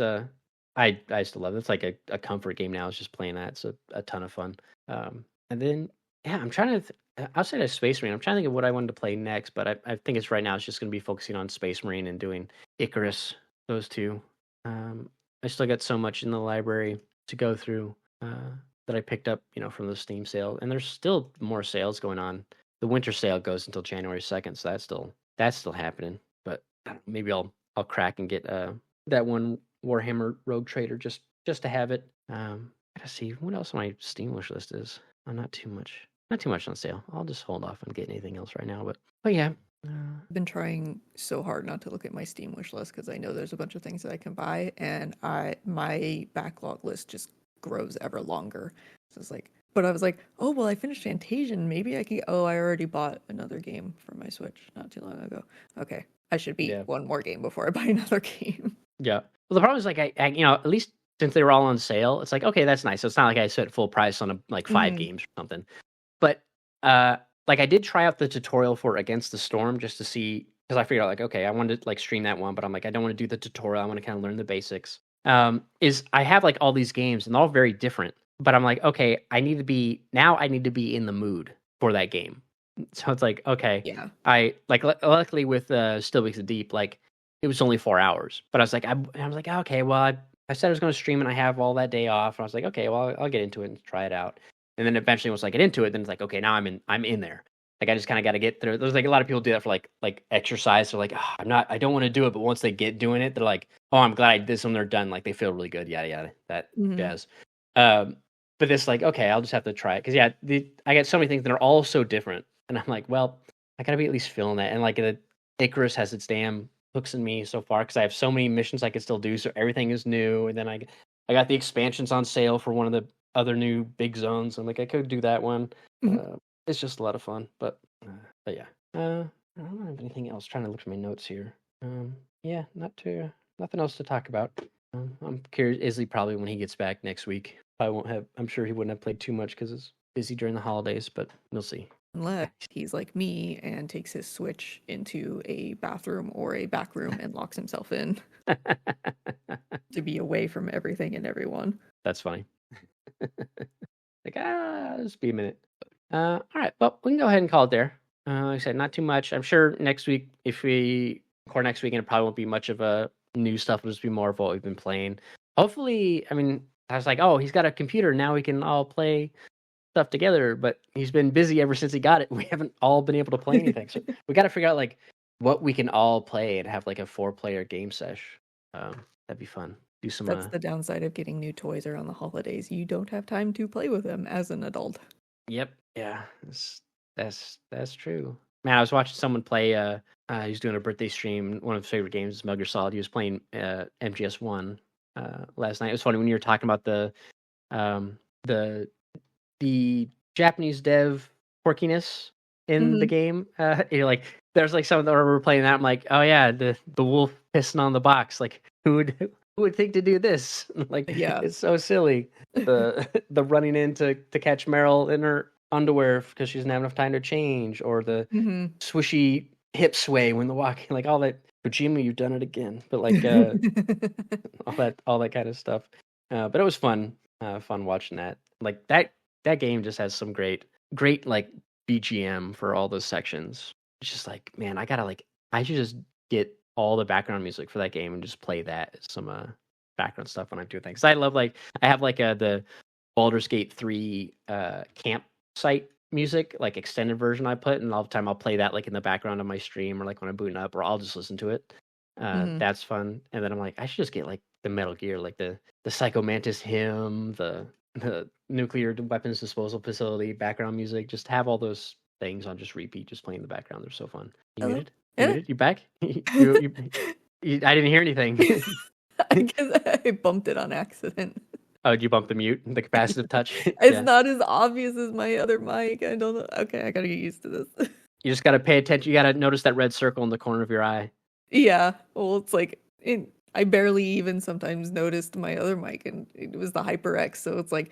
I still love it. It's like a comfort game now. It's just playing that. It's a ton of fun. And then yeah, I'm trying to outside of Space Marine, I'm trying to think of what I wanted to play next, but I think it's right now it's just going to be focusing on Space Marine and doing Icarus. Those two. I still got so much in the library to go through that I picked up, from the Steam sale, and there's still more sales going on. The winter sale goes until January 2nd, so that's still happening. But maybe I'll crack and get that one Warhammer Rogue Trader just to have it. Gotta see what else on my Steam wish list is. Not too much on sale. I'll just hold off on getting anything else right now. But yeah. I've been trying so hard not to look at my Steam wish list because I know there's a bunch of things that I can buy, and my backlog list just grows ever longer. So it's like, but I was like, oh well, I finished Fantasian. Maybe I could. Oh, I already bought another game for my Switch not too long ago. Okay, I should beat one more game before I buy another game. Yeah. Well, the problem is like I at least since they were all on sale, it's like okay, that's nice. So it's not like I set full price on like 5 games or something. But like I did try out the tutorial for Against the Storm just to see, because I figured out like, okay, I wanted to like stream that one, but I'm like, I don't want to do the tutorial. I want to kind of learn the basics. Is I have like all these games and they're all very different, but I'm like, okay, I need to be in the mood for that game. So it's like, okay, yeah. I like luckily with Still Weeks of Deep, like it was only 4 hours, but I was like, okay, well, I said I was going to stream and I have all that day off, and I was like, okay, well, I'll get into it and try it out. And then eventually once I get into it, then it's like, okay, now I'm in there. Like I just kind of got to get through. There's like a lot of people do that for like exercise. They're like, oh, I don't want to do it. But once they get doing it, they're like, oh, I'm glad I did this when they're done. Like they feel really good. Yada, yada, that jazz. But this like, okay, I'll just have to try it. Cause yeah, I got so many things that are all so different. And I'm like, well, I gotta be at least feeling that. And like the Icarus has its damn hooks in me so far. Cause I have so many missions I can still do. So everything is new. And then I got the expansions on sale for one of the other new big zones. I'm like, I could do that one. It's just a lot of fun, but yeah. I don't have anything else. Trying to look at my notes here. Yeah, nothing else to talk about. I'm curious. Isley probably when he gets back next week, I won't have. I'm sure he wouldn't have played too much because it's busy during the holidays, but we'll see. Unless he's like me and takes his Switch into a bathroom or a back room and locks himself in to be away from everything and everyone. That's funny. Like, just be a minute. All right, well, we can go ahead and call it there. Like I said, not too much. I'm sure next week, if we record next week, and it probably won't be much of a new stuff. It'll just be more of what we've been playing. Hopefully, I mean, I was like, oh, he's got a computer. Now we can all play stuff together. But he's been busy ever since he got it. We haven't all been able to play anything. So we got to figure out like what we can all play and have like a 4-player game sesh. That'd be fun. Do some. That's the downside of getting new toys around the holidays. You don't have time to play with them as an adult. Yep. Yeah. That's true. Man, I was watching someone play. He was doing a birthday stream. One of his favorite games is Metal Gear Solid. He was playing MGS1 last night. It was funny when you were talking about the Japanese dev quirkiness in the game. You're like, there's like some that were playing that. I'm like, oh yeah, the wolf pissing on the box. Like, who would think to do this? Like, yeah, it's so silly. The running in to catch Meryl in her underwear because she doesn't have enough time to change, or the swishy hip sway when the walking, like all that. Kojima, you've done it again. But like all that kind of stuff. But it was fun watching that. Like that game just has some great like BGM for all those sections. It's just like, man, I should just get all the background music for that game and just play that as some background stuff when I'm doing things. I love I have like the Baldur's Gate 3 campsite music, like extended version I put, and all the time I'll play that like in the background of my stream or like when I'm booting up, or I'll just listen to it. That's fun. And then I'm like, I should just get like the Metal Gear, like the Psycho Mantis hymn, the nuclear weapons disposal facility background music. Just have all those things on just repeat, just playing in the background. They're so fun. You muted? You back? I didn't hear anything. I guess I bumped it on accident. Oh, did you bump the mute, the capacitive touch? It's not as obvious as my other mic. I don't know. Okay, I gotta get used to this. You just gotta pay attention. You gotta notice that red circle in the corner of your eye. Yeah. Well, it's like I barely even sometimes noticed my other mic, and it was the HyperX, so it's like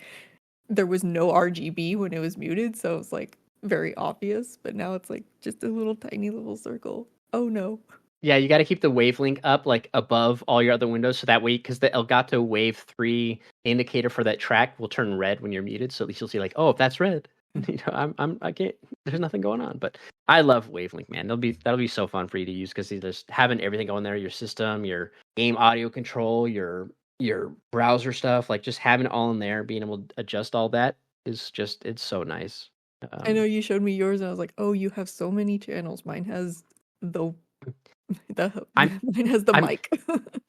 there was no RGB when it was muted, so it's like very obvious. But now it's like just a little tiny little circle. Oh no. Yeah, you got to keep the wavelength up like above all your other windows, so that way, because the Elgato Wave 3 indicator for that track will turn red when you're muted. So at least you'll see like, oh, if that's red, I can't. There's nothing going on. But I love wavelength, man. That'll be so fun for you to use because just having everything going there, your system, your game audio control, your browser stuff, like just having it all in there, being able to adjust all that is just it's so nice. I know you showed me yours, and I was like, oh, you have so many channels. Mine has the I'm mine has the I'm mic.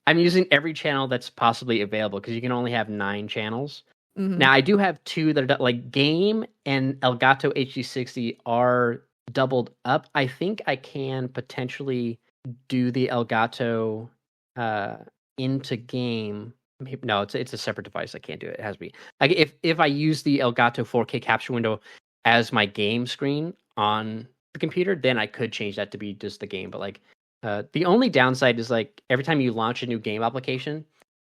I'm using every channel that's possibly available because you can only have 9 channels. Mhm. Now I do have 2 that are like Game and Elgato HD60 are doubled up. I think I can potentially do the Elgato into Game. Maybe, no, it's a separate device. I can't do it. It has to be like if I use the Elgato 4K capture window as my game screen on the computer, then I could change that to be just the game. But like the only downside is like every time you launch a new game application,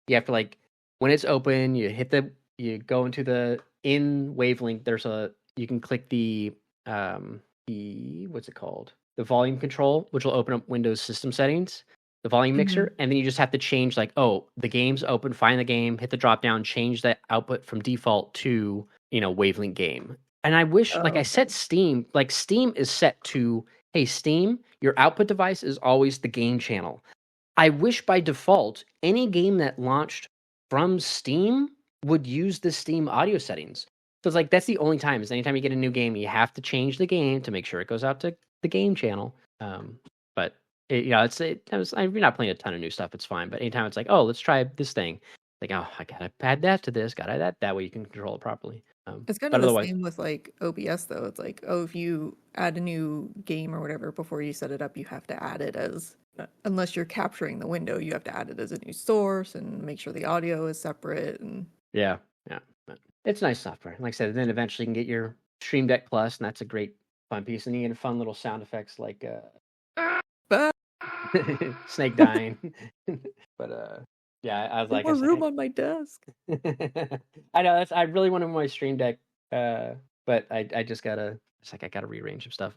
you have to like when it's open, you go into the in wavelength. You can click the what's it called? The volume control, which will open up Windows system settings, the volume mixer, and then you just have to change like, oh, the game's open, find the game, hit the drop down, change that output from default to, wavelength game. And I wish like I set Steam, like Steam is set to, hey, Steam, your output device is always the game channel. I wish by default any game that launched from Steam would use the Steam audio settings. So it's like that's the only time is anytime you get a new game, you have to change the game to make sure it goes out to the game channel. But I'm not playing a ton of new stuff. It's fine. But anytime it's like, oh, let's try this thing, like, oh, I gotta add that to this, gotta add that. That way you can control it properly. It's kind But of the otherwise, same with like OBS though. It's like, oh, if you add a new game or whatever before you set it up, you have to add it as unless you're capturing the window, you have to add it as a new source and make sure the audio is separate and yeah. But it's nice software. Like I said, then eventually you can get your Stream Deck Plus, and that's a great fun piece. And you get fun little sound effects like but snake dying. But yeah, I was like, more I said, room on my desk. I know I really wanted my Stream Deck, but I just gotta. It's like I gotta rearrange some stuff.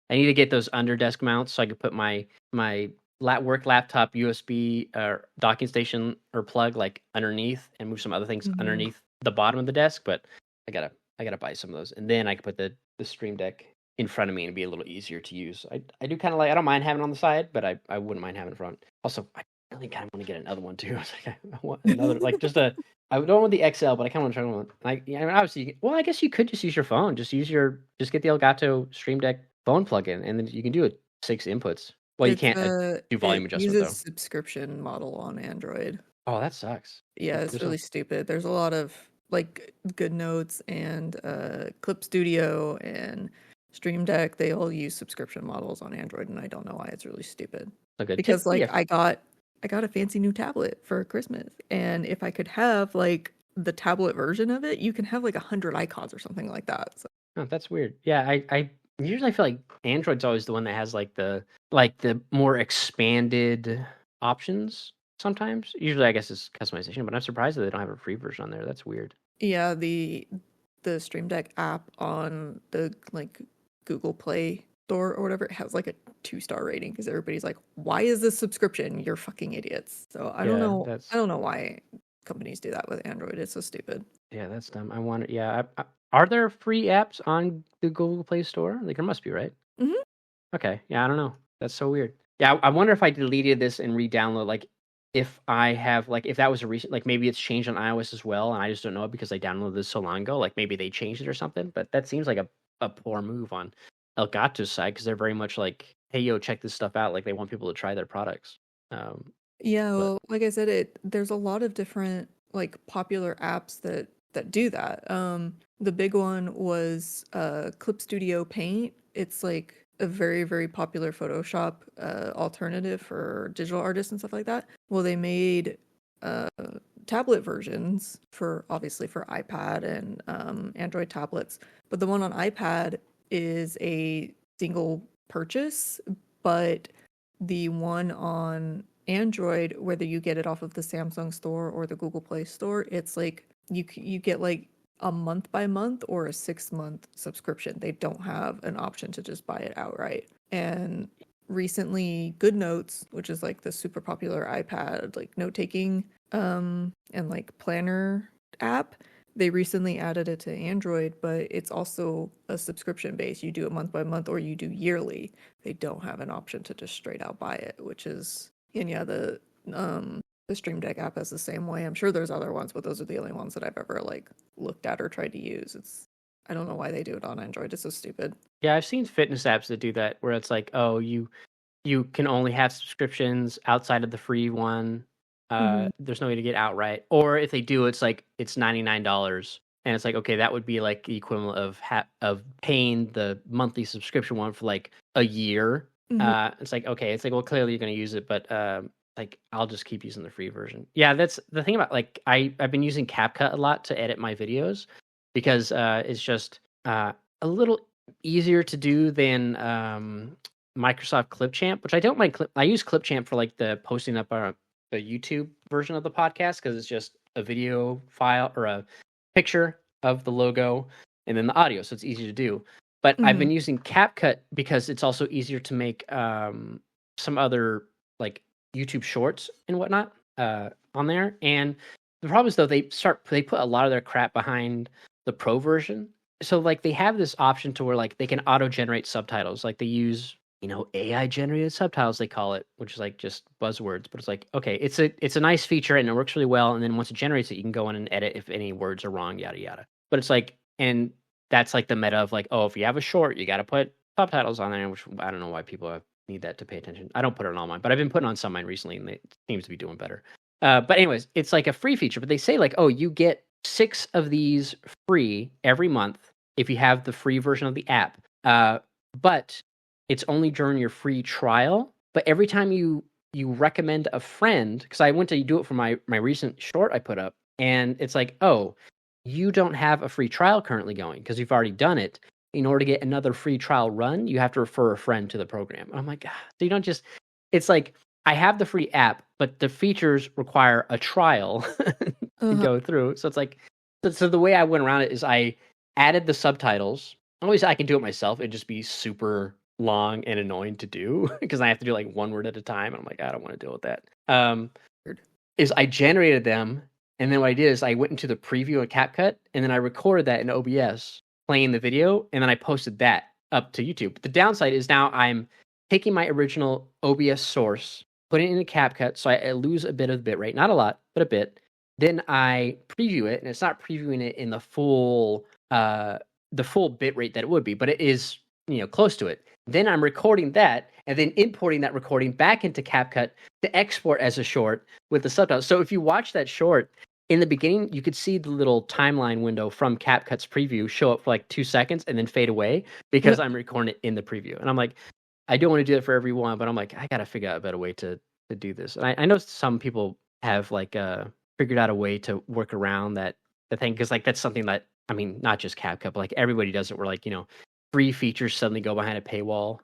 I need to get those under desk mounts so I could put my work laptop USB docking station or plug like underneath and move some other things underneath the bottom of the desk. But I gotta buy some of those, and then I can put the Stream Deck in front of me and it'd be a little easier to use. I do kind of like. I don't mind having it on the side, but I wouldn't mind having it in front. Also, I really kind of want to get another one too. I want another like just a. I don't want the XL, but I kind of want to try one. Obviously, well, I guess you could just use your phone. Just get the Elgato Stream Deck phone plug-in, and then you can do it 6 inputs. Well, you can't do volume adjustment uses though. subscription model on Android. Oh, that sucks. Yeah, it's really stupid. There's a lot of like GoodNotes and Clip Studio and Stream Deck. They all use subscription models on Android, and I don't know why. It's really stupid. Because like I got a fancy new tablet for Christmas, and if I could have like the tablet version of it, you can have like 100 icons or something like that. So. Oh, that's weird. Yeah, I usually feel like Android's always the one that has like the more expanded options sometimes. Usually I guess it's customization, but I'm surprised that they don't have a free version on there. That's weird. Yeah, the Stream Deck app on the like Google Play Store or whatever, it has like a 2-star rating because everybody's like, "Why is this subscription? You're fucking idiots." So I don't know. I don't know why companies do that with Android. It's so stupid. Yeah, that's dumb. I wonder. Yeah, are there free apps on the Google Play Store? Like there must be, right? Mm-hmm. Okay. Yeah, I don't know. That's so weird. Yeah, I wonder if I deleted this and re-download. Like, if I have if that was a recent, like maybe it's changed on iOS as well, and I just don't know it because I downloaded this so long ago. Like maybe they changed it or something. But that seems like a poor move on Elgato's side because they're very much like, hey, yo, check this stuff out. Like they want people to try their products. Yeah, well, like I said, there's a lot of different like popular apps that do that. The big one was Clip Studio Paint. It's like a very, very popular Photoshop alternative for digital artists and stuff like that. Well, they made tablet versions obviously for iPad and Android tablets, but the one on iPad is a single purchase, but the one on Android, whether you get it off of the Samsung store or the Google Play store, it's like you get like a month by month or a 6-month subscription. They don't have an option to just buy it outright. And recently GoodNotes, which is like the super popular iPad like note-taking and like planner app. They recently added it to Android, but it's also a subscription base. You do it month by month or you do yearly. They don't have an option to just straight out buy it, which is, and yeah, the Stream Deck app is the same way. I'm sure there's other ones, but those are the only ones that I've ever like looked at or tried to use. It's, I don't know why they do it on Android. It's so stupid. Yeah, I've seen fitness apps that do that, where it's like, oh, you can only have subscriptions outside of the free one. Mm-hmm. There's no way to get outright. Or if they do, it's like it's $99, and it's like, okay, that would be like the equivalent of paying the monthly subscription one for like a year. Mm-hmm. It's like, okay, it's like, well, clearly you're going to use it, but like I'll just keep using the free version. Yeah, that's the thing about, like, I've been using CapCut a lot to edit my videos because it's just a little easier to do than Microsoft Clipchamp, which I don't mind. I use Clipchamp for like the posting up the YouTube version of the podcast because it's just a video file or a picture of the logo and then the audio, so it's easy to do. But I've been using CapCut because it's also easier to make some other like YouTube shorts and whatnot on there. And the problem is though they put a lot of their crap behind the pro version. So like they have this option to where like they can auto generate subtitles. Like they use, AI generated subtitles, they call it, which is like just buzzwords, but it's like, okay, it's a nice feature and it works really well. And then once it generates it, you can go in and edit if any words are wrong, yada yada. But it's like, and that's like the meta of like, oh, if you have a short, you got to put subtitles on there, which I don't know why people need that to pay attention. I don't put it on all mine, but I've been putting on some of mine recently and it seems to be doing better. But anyways, it's like a free feature, but they say like, oh, you get 6 of these free every month if you have the free version of the app. But it's only during your free trial. But every time you recommend a friend, because I went to do it for my recent short I put up, and it's like, oh, you don't have a free trial currently going because you've already done it. In order to get another free trial run, you have to refer a friend to the program. And I'm like, so you don't just, it's like, I have the free app, but the features require a trial to go through. So it's like, so the way I went around it is I added the subtitles. Always I can do it myself. It'd just be super long and annoying to do because I have to do like one word at a time. And I'm like, I don't want to deal with that. Is I generated them. And then what I did is I went into the preview of CapCut and then I recorded that in OBS playing the video. And then I posted that up to YouTube. But the downside is now I'm taking my original OBS source, putting it into CapCut. So I lose a bit of the bit rate, not a lot, but a bit. Then I preview it and it's not previewing it in the full bit rate that it would be, but it is, close to it. Then I'm recording that and then importing that recording back into CapCut to export as a short with the subtitles. So if you watch that short, in the beginning, you could see the little timeline window from CapCut's preview show up for like 2 seconds and then fade away because I'm recording it in the preview. And I'm like, I don't want to do it for everyone, but I'm like, I got to figure out a better way to do this. And I know some people have like figured out a way to work around the thing, because like that's something that, I mean, not just CapCut, but like everybody does it where like, free features suddenly go behind a paywall.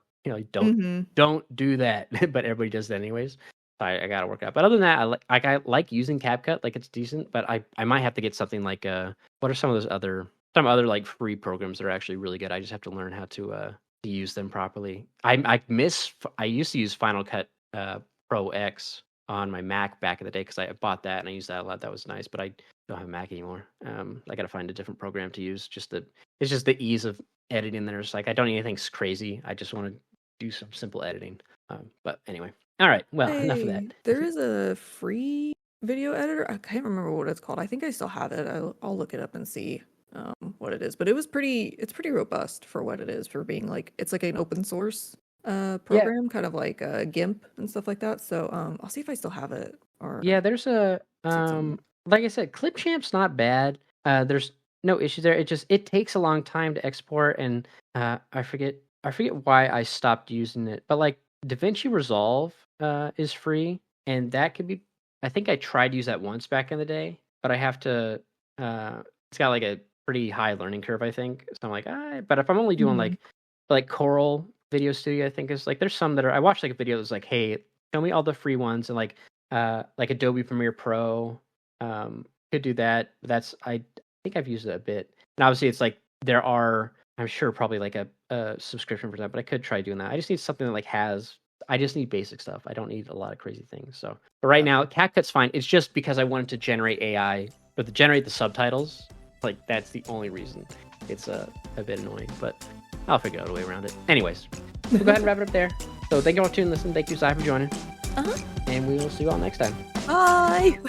Don't do that, but everybody does that anyways. I got to work out. But other than that, I like using CapCut, like it's decent. But I might have to get something like what are some other like free programs that are actually really good. I just have to learn how to use them properly. I used to use Final Cut Pro X on my Mac back in the day because I bought that and I used that a lot. That was nice, but I don't have a Mac anymore. I got to find a different program to use. It's just the ease of editing. There's like I don't need anything crazy. I just want to do some simple editing. But anyway. All right. Well, enough of that. There is a free video editor. I can't remember what it's called. I think I still have it. I'll look it up and see what it is. But it's pretty robust for what it is, for being like, it's like an open source program, kind of like GIMP and stuff like that. So I'll see if I still have it. Or yeah, there's a like I said, Clipchamp's not bad. There's no issues there. It takes a long time to export, and I forget why I stopped using it. But like DaVinci Resolve is free, and that could be. I think I tried to use that once back in the day, but I have to. It's got like a pretty high learning curve, I think. So I'm like, but if I'm only doing like Coral Video Studio, I think is like there's some that are. I watched like a video that's like, hey, show me all the free ones, and like Adobe Premiere Pro, could do that. But I think I've used it a bit, and obviously it's like there are. I'm sure probably like a subscription for that, but I could try doing that. I just need something that like has I just need basic stuff. I don't need a lot of crazy things. So, but right now, CapCut's fine. It's just because I wanted to generate AI, or to generate the subtitles. Like, that's the only reason. It's a bit annoying, but I'll figure out a way around it. Anyways, we'll go ahead and wrap it up there. So thank you all for tuning in. Listen. Thank you, Sai, for joining. Uh-huh. And we will see you all next time. Bye!